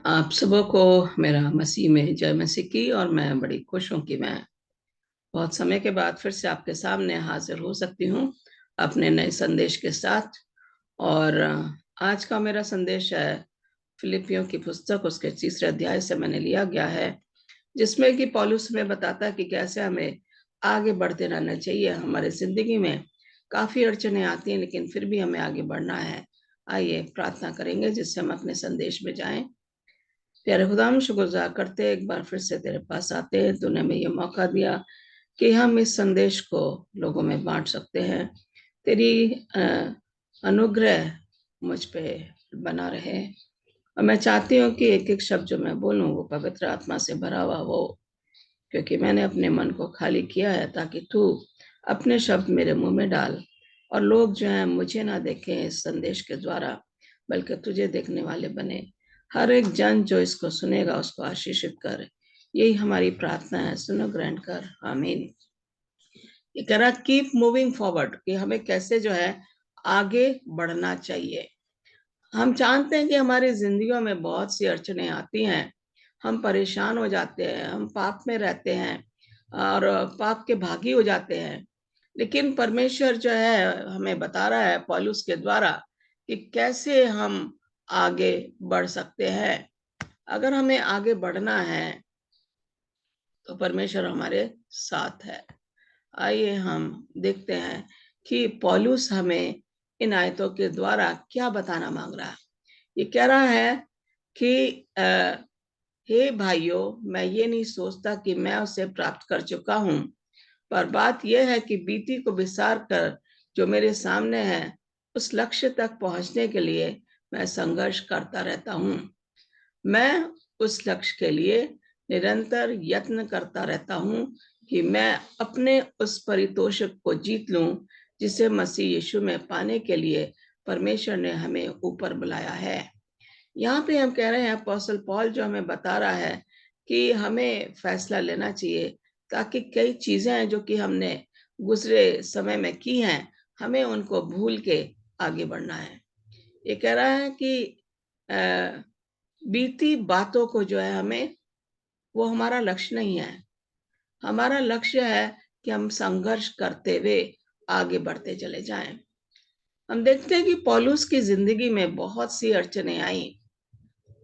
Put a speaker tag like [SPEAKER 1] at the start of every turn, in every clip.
[SPEAKER 1] आप सबों को मेरा मसीह में जय मसीह की। और मैं बड़ी खुश हूँ कि मैं बहुत समय के बाद फिर से आपके सामने हाजिर हो सकती हूँ अपने नए संदेश के साथ। और आज का मेरा संदेश है फिलिपियों की पुस्तक, उसके तीसरे अध्याय से मैंने लिया गया है, जिसमें कि पौलुस में बताता है कि कैसे हमें आगे बढ़ते रहना चाहिए। हमारे जिंदगी में काफी अड़चने आती हैं, लेकिन फिर भी हमें आगे बढ़ना है। आइए प्रार्थना करेंगे जिससे हम अपने संदेश में जाएं। प्यारे खुदाम, शुक्रगुजार करते एक बार फिर से तेरे पास आते हैं। तूने हमें ये मौका दिया कि हम इस संदेश को लोगों में बांट सकते हैं। तेरी अनुग्रह मुझ पे बना रहे। और मैं चाहती हूँ कि एक एक शब्द जो मैं बोलूँ वो पवित्र आत्मा से भरा हुआ हो, क्योंकि मैंने अपने मन को खाली किया है ताकि तू अपने शब्द मेरे मुंह में डाल और लोग जो हैं मुझे ना देखें इस संदेश के द्वारा, बल्कि तुझे देखने वाले बने। हर एक जन जो इसको सुनेगा उसको आशीषित कर। यही हमारी प्रार्थना है, सुनो ग्रहण कर, आमीन। ये कह रहा कीप मूविंग फॉरवर्ड, कि हमें कैसे जो है आगे बढ़ना चाहिए। हम जानते हैं कि हमारी जिंदगियों में बहुत सी अड़चने आती हैं, हम परेशान हो जाते हैं, हम पाप में रहते हैं और पाप के भागी हो जाते हैं। लेकिन परमेश्वर जो है हमें बता रहा है पौलुस के द्वारा कि कैसे हम आगे बढ़ सकते हैं। अगर हमें आगे बढ़ना है तो परमेश्वर हमारे साथ है। आइए हम देखते हैं कि पौलुस हमें इन आयतों के द्वारा क्या बताना मांग रहा है। ये कह रहा है कि हे भाइयों, मैं ये नहीं सोचता कि मैं उसे प्राप्त कर चुका हूँ, पर बात यह है कि बीती को विसार कर जो मेरे सामने है उस लक्ष्य तक पहुंचने के लिए मैं संघर्ष करता रहता हूँ। मैं उस लक्ष्य के लिए निरंतर यत्न करता रहता हूँ कि मैं अपने उस परितोषक को जीत लूं जिसे मसीह यीशु में पाने के लिए परमेश्वर ने हमें ऊपर बुलाया है। यहाँ पे हम कह रहे हैं अपोस्टल पॉल जो हमें बता रहा है कि हमें फैसला लेना चाहिए, ताकि कई चीजें हैं जो कि हमने गुजरे समय में की हैं, हमें उनको भूल के आगे बढ़ना है। ये कह रहा है कि बीती बातों को जो है हमें, वो हमारा लक्ष्य नहीं है। हमारा लक्ष्य है कि हम संघर्ष करते हुए आगे बढ़ते चले जाएं। हम देखते हैं कि पौलुस की जिंदगी में बहुत सी अड़चने आई।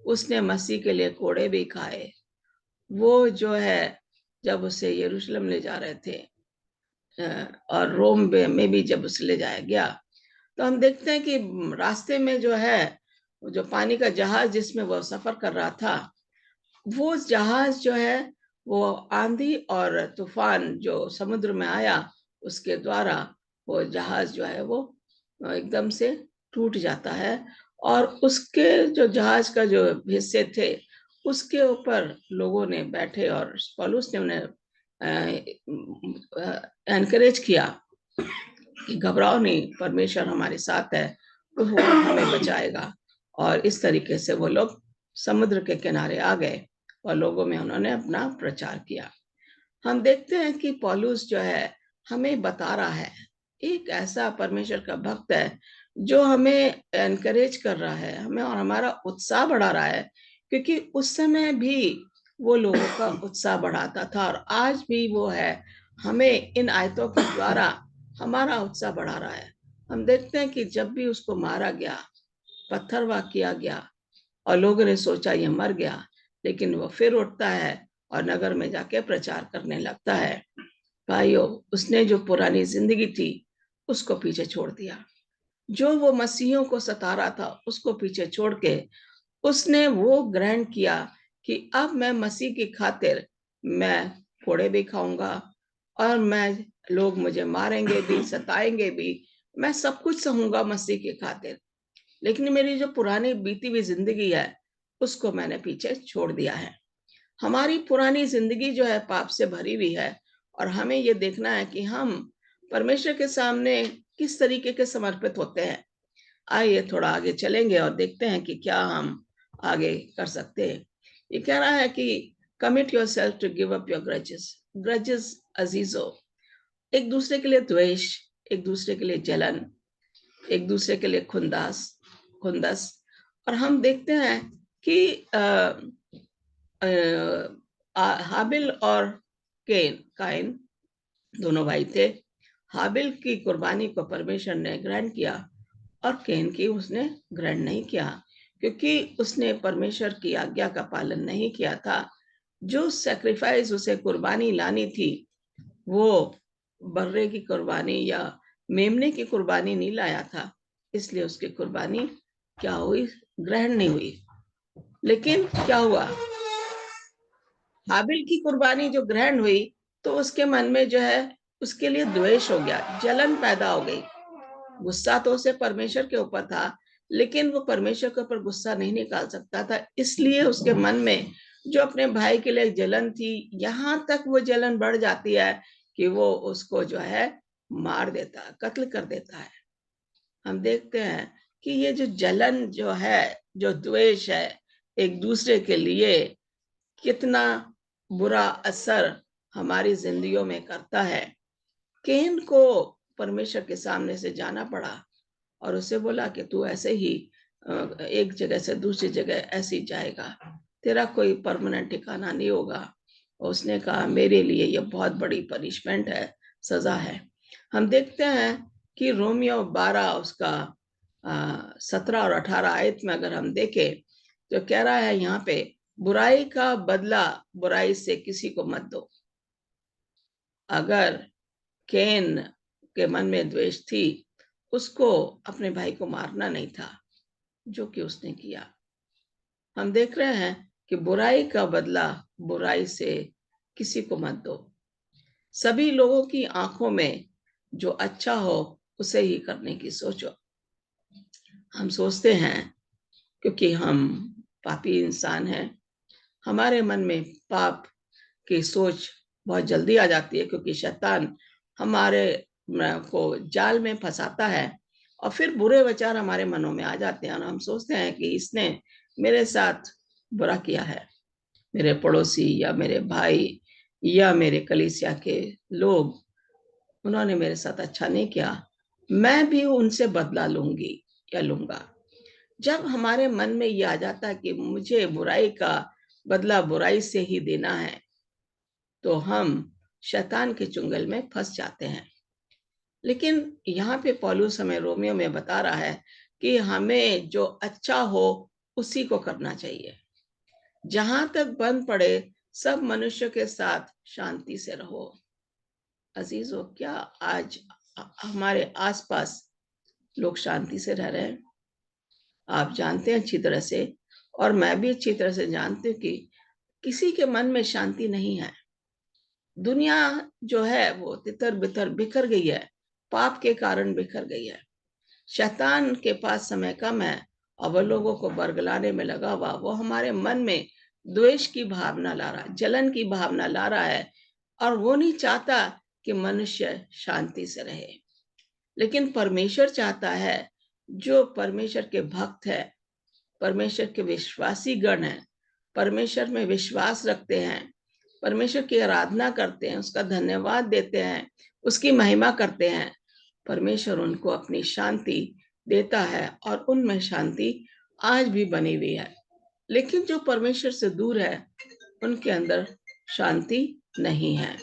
[SPEAKER 1] उसने मसीह के लिए कोड़े भी खाए। वो जो है जब उसे यरूशलेम ले जा रहे थे और रोम में भी जब उसे ले जाया गया, तो हम देखते हैं कि रास्ते में जो है जो पानी का जहाज जिसमें वो सफर कर रहा था, वो जहाज जो है वो आंधी और तूफान जो समुद्र में आया उसके द्वारा वो जहाज जो है वो एकदम से टूट जाता है। और उसके जो जहाज का जो हिस्से थे उसके ऊपर लोगों ने बैठे और पौलुस ने उन्हें एनकरेज किया कि घबराओ नहीं, परमेश्वर हमारे साथ है, तो वो हमें बचाएगा। और इस तरीके से वो लोग समुद्र के किनारे आ गए और लोगों में उन्होंने अपना प्रचार किया। हम देखते हैं कि पौलुस जो है हमें बता रहा है, एक ऐसा परमेश्वर का भक्त है जो हमें एनकरेज कर रहा है, हमें और हमारा उत्साह बढ़ा रहा है, क्योंकि उस समय भी वो लोगों का उत्साह बढ़ाता था और आज भी वो है। हमें इन आयतों के द्वारा हमारा उत्साह बढ़ा रहा है। हम देखते हैं कि जब भी उसको मारा गया, पत्थरवाह किया गया और लोगों ने सोचा ये मर गया, लेकिन वो फिर उठता है और नगर में जाके प्रचार करने लगता है। भाइयों, उसने जो पुरानी जिंदगी थी उसको पीछे छोड़ दिया। जो वो मसीहियों को सता रहा था उसको पीछे छोड़ के उसने वो ग्रहण किया कि अब मैं मसीह की खातिर मैं फोड़े भी खाऊंगा और मैं, लोग मुझे मारेंगे भी, सताएंगे भी, मैं सब कुछ सहूंगा मसीह की खातिर। लेकिन मेरी जो पुरानी बीती हुई जिंदगी है उसको मैंने पीछे छोड़ दिया है। हमारी पुरानी जिंदगी जो है पाप से भरी हुई है और हमें ये देखना है कि हम परमेश्वर के सामने किस तरीके के समर्पित होते हैं। आइए थोड़ा आगे चलेंगे और देखते हैं कि क्या हम आगे कर सकते हैं। ये कह रहा है कि commit your self to give up your grudges. Grudges अजीजो, एक दूसरे के लिए द्वेष, एक दूसरे के लिए जलन, एक दूसरे के लिए खुंदस। और हम देखते हैं कि हाबिल और काइन दोनों भाई थे। हाबिल की कुर्बानी को परमेश्वर ने ग्रहण किया और कैन की उसने ग्रहण नहीं किया, क्योंकि उसने परमेश्वर की आज्ञा का पालन नहीं किया था। जो सैक्रिफाइस उसे कुर्बानी लानी थी, वो बर्रे की कुर्बानी या मेमने की कुर्बानी नहीं लाया था, इसलिए उसकी कुर्बानी क्या हुई? ग्रहण नहीं हुई। लेकिन क्या हुआ? हाबिल की कुर्बानी जो ग्रहण हुई, तो उसके मन में जो है उसके लिए द्वेष हो गया, जलन पैदा हो गई। गुस्सा तो उसे परमेश्वर के ऊपर था, लेकिन वो परमेश्वर के ऊपर गुस्सा नहीं निकाल सकता था, इसलिए उसके मन में जो अपने भाई के लिए जलन थी, यहां तक वो जलन बढ़ जाती है कि वो उसको जो है मार देता, कत्ल कर देता है। हम देखते हैं कि ये जो जलन जो है, जो द्वेष है एक दूसरे के लिए, कितना बुरा असर हमारी जिंदगियों में करता है। कैन को परमेश्वर के सामने से जाना पड़ा और उसे बोला कि तू ऐसे ही एक जगह से दूसरी जगह ऐसे ही जाएगा, तेरा कोई परमानेंट ठिकाना नहीं होगा। उसने कहा मेरे लिए ये बहुत बड़ी पनिशमेंट है, सजा है। हम देखते हैं कि रोमियो 12 उसका 17 और 18 आयत में अगर हम देखें तो कह रहा है यहाँ पे, बुराई का बदला बुराई से किसी को मत दो। अगर कैन के मन में द्वेष थी, उसको अपने भाई को मारना नहीं था, जो कि उसने किया। हम देख रहे हैं कि बुराई का बदला बुराई से किसी को मत दो। सभी लोगों की आंखों में जो अच्छा हो उसे ही करने की सोचो। हम सोचते हैं, क्योंकि हम पापी इंसान हैं, हमारे मन में पाप की सोच बहुत जल्दी आ जाती है, क्योंकि शैतान हमारे को जाल में फंसाता है और फिर बुरे विचार हमारे मनों में आ जाते हैं और हम सोचते हैं कि इसने मेरे साथ बुरा किया है, मेरे पड़ोसी या मेरे भाई या मेरे कलीसिया के लोग, उन्होंने मेरे साथ अच्छा नहीं किया, मैं भी उनसे बदला लूंगी या लूंगा। जब हमारे मन में ये आ जाता है कि मुझे बुराई का बदला बुराई से ही देना है, तो हम शैतान के चुंगल में फंस जाते हैं। लेकिन यहाँ पे पौलुस हमें रोमियो में बता रहा है कि हमें जो अच्छा हो उसी को करना चाहिए। जहां तक बन पड़े सब मनुष्य के साथ शांति से रहो। अजीजों, क्या आज हमारे आसपास लोग शांति से रह रहे हैं? आप जानते हैं अच्छी तरह से, और मैं भी अच्छी तरह से जानती हूँ कि किसी के मन में शांति नहीं है। दुनिया जो है वो तितर बितर बिखर गई है, पाप के कारण बिखर गई है। शैतान के पास समय कम है और वह लोगों को बरगलाने में लगा हुआ, वो हमारे मन में द्वेष की भावना ला रहा है, जलन की भावना ला रहा है, और वो नहीं चाहता कि मनुष्य शांति से रहे। लेकिन परमेश्वर चाहता है, जो परमेश्वर के भक्त है, परमेश्वर के विश्वासी गण हैं, परमेश्वर में विश्वास रखते हैं, परमेश्वर की आराधना करते हैं, उसका धन्यवाद देते हैं, उसकी महिमा करते हैं, परमेश्वर उनको अपनी शांति देता है और उनमें शांति आज भी बनी हुई है। लेकिन जो परमेश्वर से दूर है, उनके अंदर शांति नहीं है।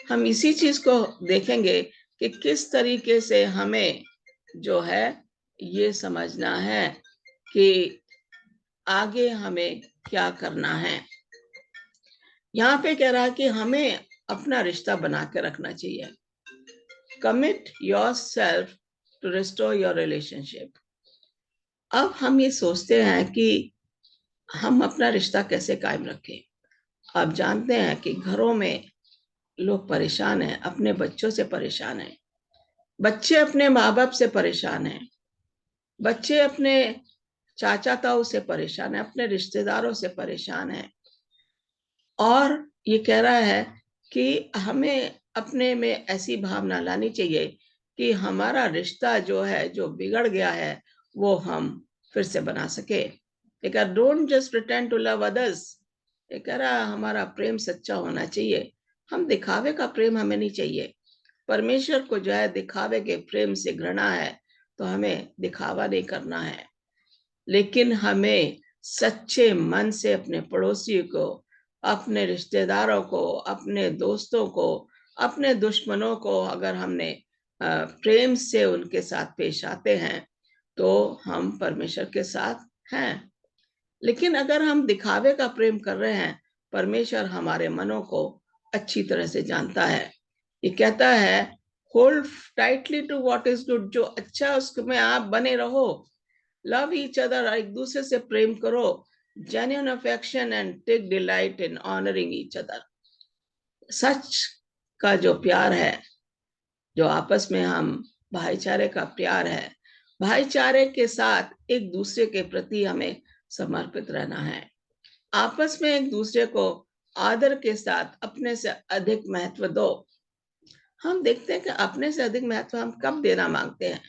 [SPEAKER 1] हम इसी चीज को देखेंगे कि किस तरीके से हमें जो है ये समझना है कि आगे हमें क्या करना है। यहाँ पे कह रहा है कि हमें अपना रिश्ता बना के रखना चाहिए। Commit your self to restore your relationship. अब हम ये सोचते हैं कि हम अपना रिश्ता कैसे कायम रखें। आप जानते हैं कि घरों में लोग परेशान हैं, अपने बच्चों से परेशान हैं, बच्चे अपने माँ बाप से परेशान हैं, बच्चे अपने चाचा ताऊ से परेशान है, अपने रिश्तेदारों से परेशान है। और ये कह रहा है कि हमें अपने में ऐसी भावना लानी चाहिए कि हमारा रिश्ता जो है, जो बिगड़ गया है, वो हम फिर से बना सके। Don't just pretend to love others. ये कह रहा है हमारा प्रेम सच्चा होना चाहिए। हम दिखावे का प्रेम हमें नहीं चाहिए। परमेश्वर को जो है दिखावे के प्रेम से घृणा है, तो हमें दिखावा नहीं करना है, लेकिन हमें सच्चे मन से अपने पड़ोसी को, अपने रिश्तेदारों को, अपने दोस्तों को, अपने दुश्मनों को अगर हमने प्रेम से उनके साथ पेश आते हैं तो हम परमेश्वर के साथ हैं। लेकिन अगर हम दिखावे का प्रेम कर रहे हैं, परमेश्वर हमारे मनों को अच्छी तरह से जानता है। ये कहता है hold tightly to what is good, जो अच्छा उसमें आप बने रहो। लव ईच अदर, एक दूसरे से प्रेम करो। Genuine affection and take delight in honouring each other. सच का जो प्यार है, जो आपस में हम भाईचारे का प्यार है, भाईचारे के साथ एक दूसरे के प्रति हमें समर्पित रहना है। आपस में एक दूसरे को आदर के साथ अपने से अधिक महत्व दो। हम देखते हैं कि अपने से अधिक महत्व हम कब देना मांगते हैं।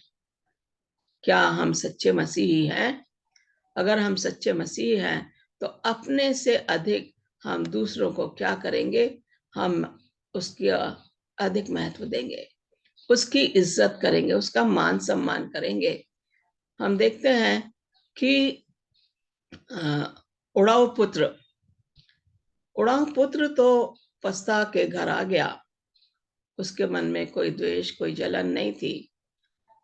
[SPEAKER 1] क्या हम सच्चे मसीही हैं? अगर हम सच्चे मसीही हैं तो अपने से अधिक हम दूसरों को क्या करेंगे? हम उसकी अधिक महत्व देंगे, उसकी इज्जत करेंगे, उसका मान सम्मान करेंगे। हम देखते हैं कि उड़ाऊ पुत्र तो पस्ता के घर आ गया। उसके मन में कोई द्वेष, कोई जलन नहीं थी।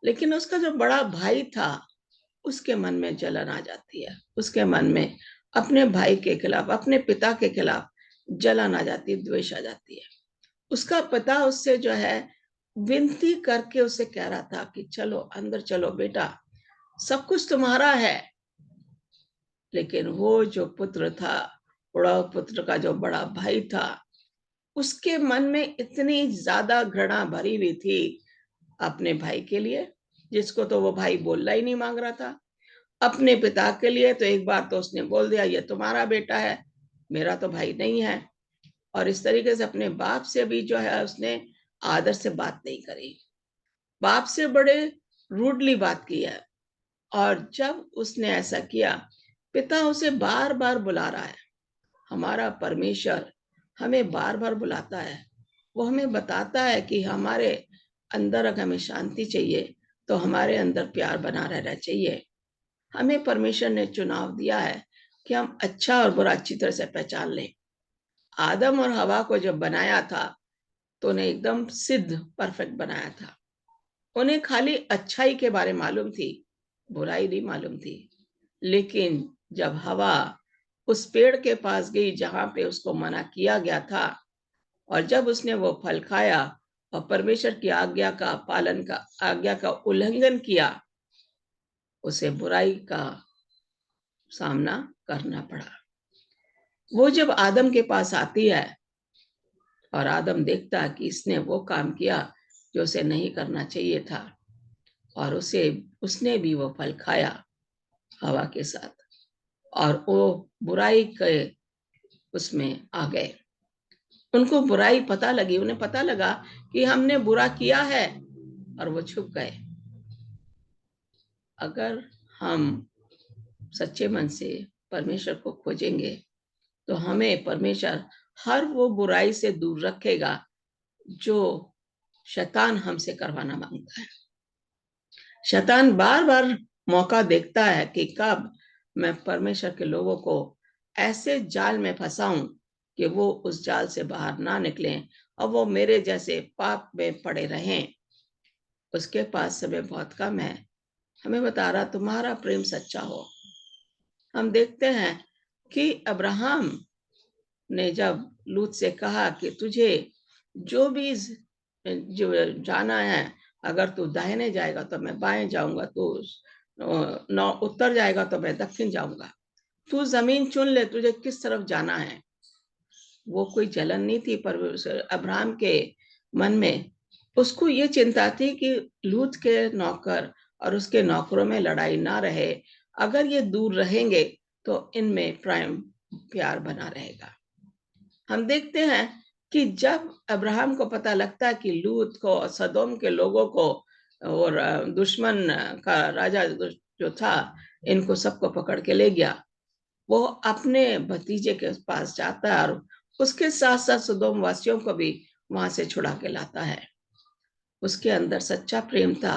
[SPEAKER 1] लेकिन उसका जो बड़ा भाई था, उसके मन में जलन आ जाती है। उसके मन में अपने भाई के खिलाफ, अपने पिता के खिलाफ जलन आ जाती है, द्वेष आ जाती है। उसका पिता उससे जो है विनती करके उसे कह रहा था कि चलो अंदर चलो बेटा, सब कुछ तुम्हारा है। लेकिन वो जो पुत्र था, बड़ा पुत्र का जो बड़ा भाई था, उसके मन में इतनी ज्यादा घृणा भरी हुई थी अपने भाई के लिए, जिसको तो वो भाई बोलना ही नहीं मांग रहा था। अपने पिता के लिए तो एक बार तो उसने बोल दिया ये तुम्हारा बेटा है, मेरा तो भाई नहीं है। और इस तरीके से अपने बाप से भी जो है उसने आदर से बात नहीं करी, बाप से बड़े रूडली बात की है। और जब उसने ऐसा किया, पिता उसे बार बार बुला रहा है। हमारा परमेश्वर हमें बार बार बुलाता है। वो हमें बताता है कि हमारे अंदर अगर हमें शांति चाहिए तो हमारे अंदर प्यार बना रहना चाहिए। हमें परमेश्वर ने चुनाव दिया है कि हम अच्छा और बुरा अच्छी तरह से पहचान लें। आदम और हवा को जब बनाया था तो उन्हें एकदम सिद्ध परफेक्ट बनाया था। उन्हें खाली अच्छाई के बारे मालूम थी, बुराई नहीं मालूम थी। लेकिन जब हवा उस पेड़ के पास गई जहां पे उसको मना किया गया था, और जब उसने वो फल खाया और परमेश्वर की आज्ञा का उल्लंघन किया, उसे बुराई का सामना करना पड़ा। वो जब आदम के पास आती है और आदम देखता है कि इसने वो काम किया जो उसे नहीं करना चाहिए था, और उसने भी वो फल खाया हवा के साथ, और वो बुराई के उसमें आ गए। उनको बुराई पता लगी, उन्हें पता लगा कि हमने बुरा किया है, और वो छुप गए। अगर हम सच्चे मन से परमेश्वर को खोजेंगे तो हमें परमेश्वर हर वो बुराई से दूर रखेगा जो शैतान हमसे करवाना मांगता है। शैतान बार बार मौका देखता है कि कब मैं परमेश्वर के लोगों को ऐसे जाल में फंसाऊं कि वो उस जाल से बाहर ना निकलें और वो मेरे जैसे पाप में पड़े रहें। उसके पास समय बहुत कम है। हमें बता रहा तुम्हारा प्रेम सच्चा हो। हम देखते हैं कि अब्राहम ने जब लूत से कहा कि तुझे जो भी जो जाना है, अगर तू दाहिने जाएगा तो मैं बाएं जाऊंगा, तू उत्तर जाएगा तो मैं दक्षिण जाऊंगा, तू जमीन चुन ले, तुझे किस तरफ जाना है। वो कोई जलन नहीं थी पर अब्राहम के मन में। उसको ये चिंता थी कि लूत के नौकर और उसके नौकरों में लड़ाई ना रहे। अगर ये दूर रहेंगे तो इनमें प्रेम प्यार बना रहेगा। हम देखते हैं कि जब अब्राहम को पता लगता है कि लूत को, सदोम के लोगों को और दुश्मन का राजा जो था, इनको सबको पकड़ के ले गया, वो अपने भतीजे के पास जाता है और उसके साथ साथ सदोम वासियों को भी वहां से छुड़ा के लाता है। उसके अंदर सच्चा प्रेम था,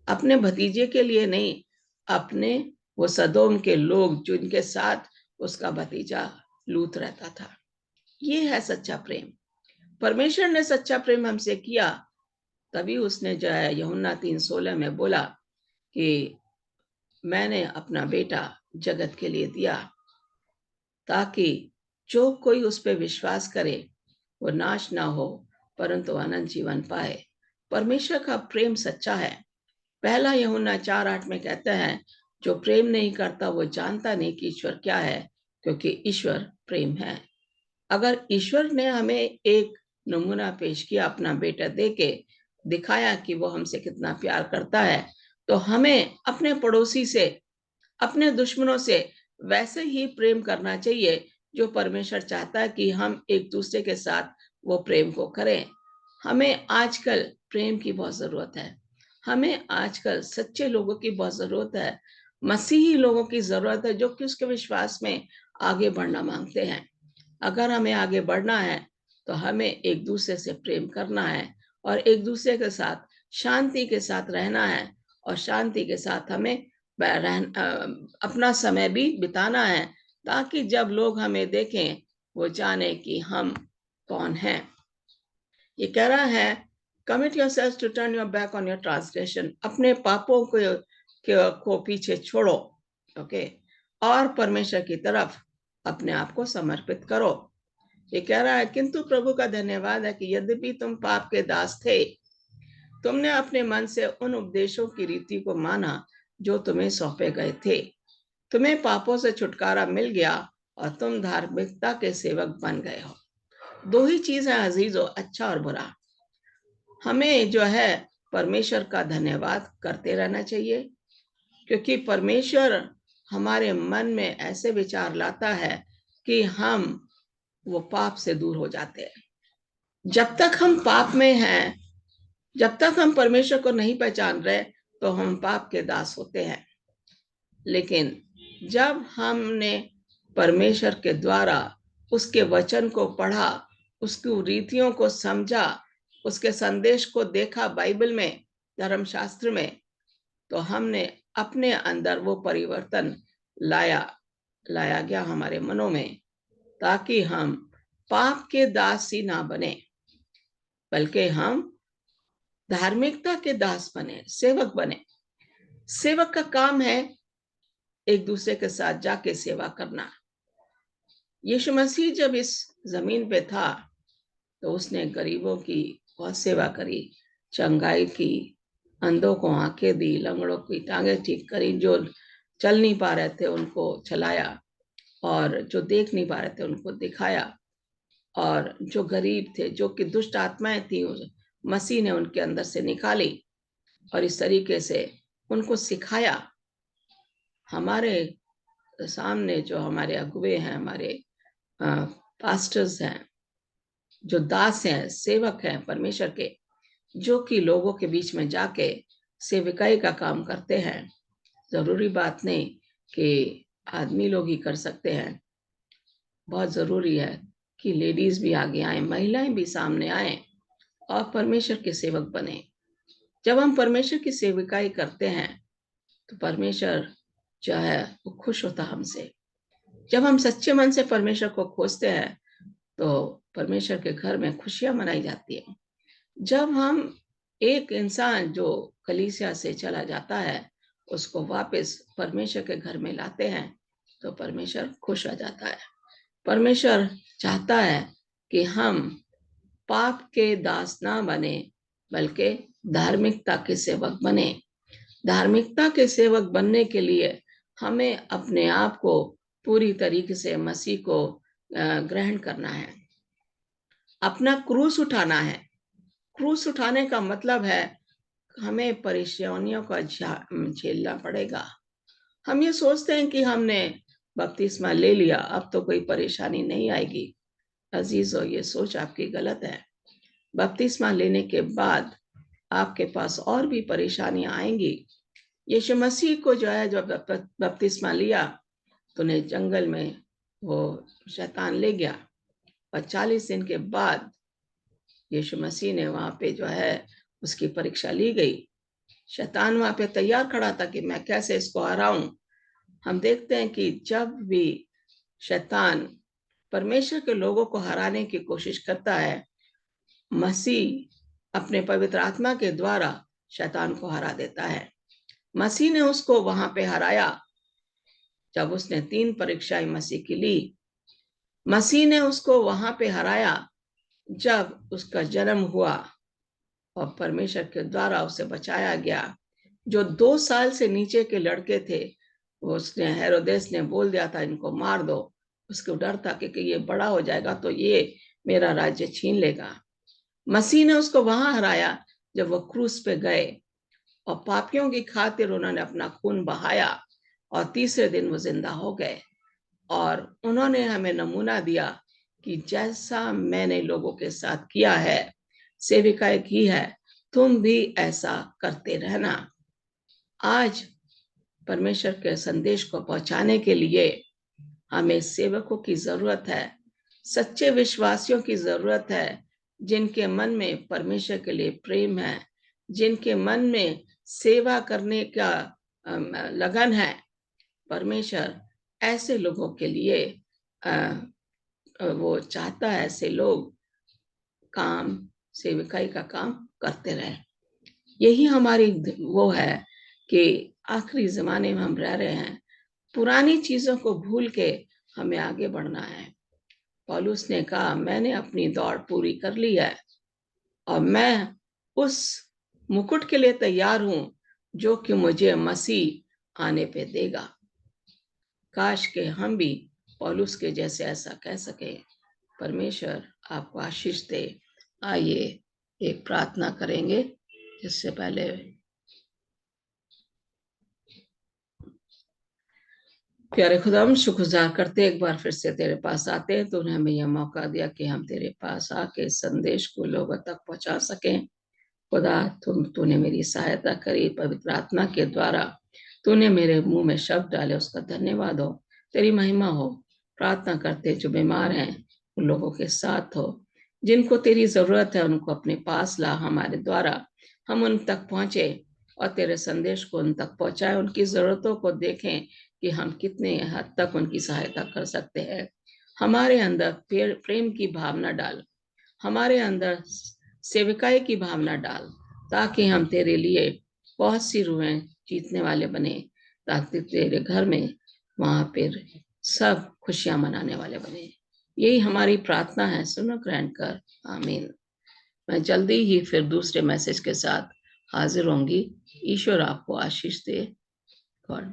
[SPEAKER 1] अपने भतीजे के लिए नहीं, अपने वो सदोम के लोग जिनके साथ उसका भतीजा लूत रहता था। ये है सच्चा प्रेम। परमेश्वर ने सच्चा प्रेम हमसे किया, तभी उसने जो है यूहन्ना 3:16 में बोला कि मैंने अपना बेटा जगत के लिए दिया, ताकि जो कोई उस पर विश्वास करे वो नाश ना हो परंतु अनंत जीवन पाए। परमेश्वर का प्रेम सच्चा है। पहला यूहन्ना 4:8 में कहता है, जो प्रेम नहीं करता वो जानता नहीं कि ईश्वर क्या है, क्योंकि ईश्वर प्रेम है। अगर ईश्वर ने हमें एक नमूना पेश किया, अपना बेटा देके दिखाया कि वो हमसे कितना प्यार करता है, तो हमें अपने पड़ोसी से, अपने दुश्मनों से वैसे ही प्रेम करना चाहिए जो परमेश्वर चाहता है कि हम एक दूसरे के साथ वो प्रेम को करें। हमें आजकल प्रेम की बहुत जरूरत है। हमें आजकल सच्चे लोगों की बहुत जरूरत है। मसीही लोगों की जरूरत है जो कि उसके विश्वास में आगे बढ़ना मांगते हैं। अगर हमें आगे बढ़ना है तो हमें एक दूसरे से प्रेम करना है और एक दूसरे के साथ शांति के साथ रहना है, और शांति के साथ हमें अपना समय भी बिताना है, ताकि जब लोग हमें देखें वो जाने कि हम कौन हैं। ये कह रहा है, commit yourself to turn your back on your transgression. अपने पापों को पीछे छोड़ो, ओके, और परमेश्वर की तरफ अपने आप को समर्पित करो। ये कह रहा है, किंतु प्रभु का धन्यवाद है कि यद्यपि तुम पाप के दास थे, तुमने अपने मन से उन उपदेशों की रीति को माना जो तुम्हें सौंपे गए थे। तुम्हें पापों से छुटकारा मिल गया और तुम धार्मिकता के सेवक बन गए हो। दो ही चीज है अजीजों, अच्छा और बुरा। हमें जो है परमेश्वर का धन्यवाद करते रहना चाहिए, क्योंकि परमेश्वर हमारे मन में ऐसे विचार लाता है कि हम वो पाप से दूर हो जाते हैं। जब तक हम पाप में हैं, जब तक हम परमेश्वर को नहीं पहचान रहे, तो हम पाप के दास होते हैं। लेकिन जब हमने परमेश्वर के द्वारा उसके वचन को पढ़ा, उसकी रीतियों को समझा, उसके संदेश को देखा बाइबल में, धर्मशास्त्र में, तो हमने अपने अंदर वो परिवर्तन लाया गया हमारे मनों में, ताकि हम पाप के दास ही ना बने, बल्कि हम धार्मिकता के दास बने, सेवक बने। सेवक का काम है एक दूसरे के साथ जाके सेवा करना। यीशु मसीह जब इस जमीन पे था तो उसने गरीबों की बहुत सेवा करी, चंगाई की, अंधों को आंखें दी, लंगड़ों की टांगें ठीक करी, जो चल नहीं पा रहे थे उनको चलाया, और जो देख नहीं पा रहे थे उनको दिखाया, और जो गरीब थे, जो कि दुष्ट आत्माएं थी, मसीह ने उनके अंदर से निकाली और इस तरीके से उनको सिखाया। हमारे सामने जो हमारे अगुवे हैं, हमारे पास्टर्स हैं, जो दास हैं, सेवक हैं परमेश्वर के, जो कि लोगों के बीच में जाके सेविकाई का काम करते हैं। जरूरी बात नहीं कि आदमी लोग ही कर सकते हैं, बहुत जरूरी है कि लेडीज भी आगे आए, महिलाएं भी सामने आए और परमेश्वर के सेवक बने। जब हम परमेश्वर की सेविकाई करते हैं तो परमेश्वर जो है वो खुश होता हमसे। जब हम सच्चे मन से परमेश्वर को खोजते हैं तो परमेश्वर के घर में खुशियां मनाई जाती है। जब हम एक इंसान जो कलीसिया से चला जाता है उसको वापस परमेश्वर के घर में लाते हैं तो परमेश्वर खुश हो जाता है। परमेश्वर चाहता है कि हम पाप के दास ना बने, बल्कि धार्मिकता के सेवक बने। धार्मिकता के सेवक बनने के लिए हमें अपने आप को पूरी तरीके से मसीह को ग्रहण करना है, अपना क्रूस उठाना है। क्रूस उठाने का मतलब है हमें परेशानियों का झेलना पड़ेगा। हम ये सोचते हैं कि हमने बपतिस्मा ले लिया, अब तो कोई परेशानी नहीं आएगी। अजीजों, ये सोच आपकी गलत है। बपतिस्मा लेने के बाद आपके पास और भी परेशानियां आएंगी। यीशु मसीह को जो है, जब बपतिस्मा लिया तो उन्हें जंगल में वो शैतान ले गया, और 40 दिन के बाद यीशु मसीह ने वहां पे जो है उसकी परीक्षा ली गई। शैतान वहां पे तैयार खड़ा था कि मैं कैसे इसको हराऊं। हम देखते हैं कि जब भी शैतान परमेश्वर के लोगों को हराने की कोशिश करता है, मसीह अपने पवित्र आत्मा के द्वारा शैतान को हरा देता है। मसीह ने उसको वहां पे हराया जब उसने 3 परीक्षाएं मसीह की ली। मसीह ने उसको वहां पे हराया जब उसका जन्म हुआ और परमेश्वर के द्वारा उसे बचाया गया। जो 2 साल से नीचे के लड़के थे, उसने हेरोदेस ने बोल दिया था इनको मार दो। उसको डर था कि ये बड़ा हो जाएगा तो ये मेरा राज्य छीन लेगा। मसीह ने उसको वहां हराया जब वो क्रूस पे गए और पापियों की खातिर उन्होंने अपना खून बहाया और तीसरे दिन वो जिंदा हो गए। और उन्होंने हमें नमूना दिया कि जैसा मैंने लोगों के साथ किया है, सेविकाएं की है, तुम भी ऐसा करते रहना। आज परमेश्वर के संदेश को पहुंचाने के लिए हमें सेवकों की जरूरत है, सच्चे विश्वासियों की जरूरत है, जिनके मन में परमेश्वर के लिए प्रेम है, जिनके मन में सेवा करने का लगन है। परमेश्वर ऐसे लोगों के लिए वो चाहता है ऐसे लोग काम, सेविकाई का काम करते रहे। यही हमारी वो है कि आखिरी जमाने में हम रह रहे हैं। पुरानी चीजों को भूल के हमें आगे बढ़ना है। पौलुस ने कहा, मैंने अपनी दौड़ पूरी कर ली है और मैं उस मुकुट के लिए तैयार हूं जो कि मुझे मसीह आने पे देगा। काश के हम भी पौलुस के जैसे ऐसा कह सके। परमेश्वर आपको आशीष दे। आइए एक प्रार्थना करेंगे। इससे पहले प्यारे खुदा, हम शुक्रगुजार करते एक बार फिर से तेरे पास आते हैं। तूने हमें यह मौका दिया कि हम तेरे पास आके संदेश को लोगों तक पहुंचा सकें। खुदा, तूने मेरी सहायता करी पवित्र आत्मा के द्वारा। तूने मेरे मुंह में शब्द डाले, उसका धन्यवाद हो, तेरी महिमा हो। प्रार्थना करते जो बीमार हैं उन लोगों के साथ हो, जिनको तेरी जरूरत है उनको अपने पास ला। हमारे द्वारा हम उन तक पहुंचे और तेरे संदेश को उन तक पहुंचाए। उनकी जरूरतों को देखें कि हम कितने हद तक उनकी सहायता कर सकते हैं। हमारे अंदर प्रेम की भावना डाल, हमारे अंदर सेविकाई की भावना डाल, ताकि हम तेरे लिए बहुत सी रूहें जीतने वाले बने, ताकि तेरे घर में वहां पर सब खुशियां मनाने वाले बने। यही हमारी प्रार्थना है, सुनो ग्रहण कर। आमीन। मैं जल्दी ही फिर दूसरे मैसेज के साथ हाजिर होंगी। ईश्वर आपको आशीष दे। गॉड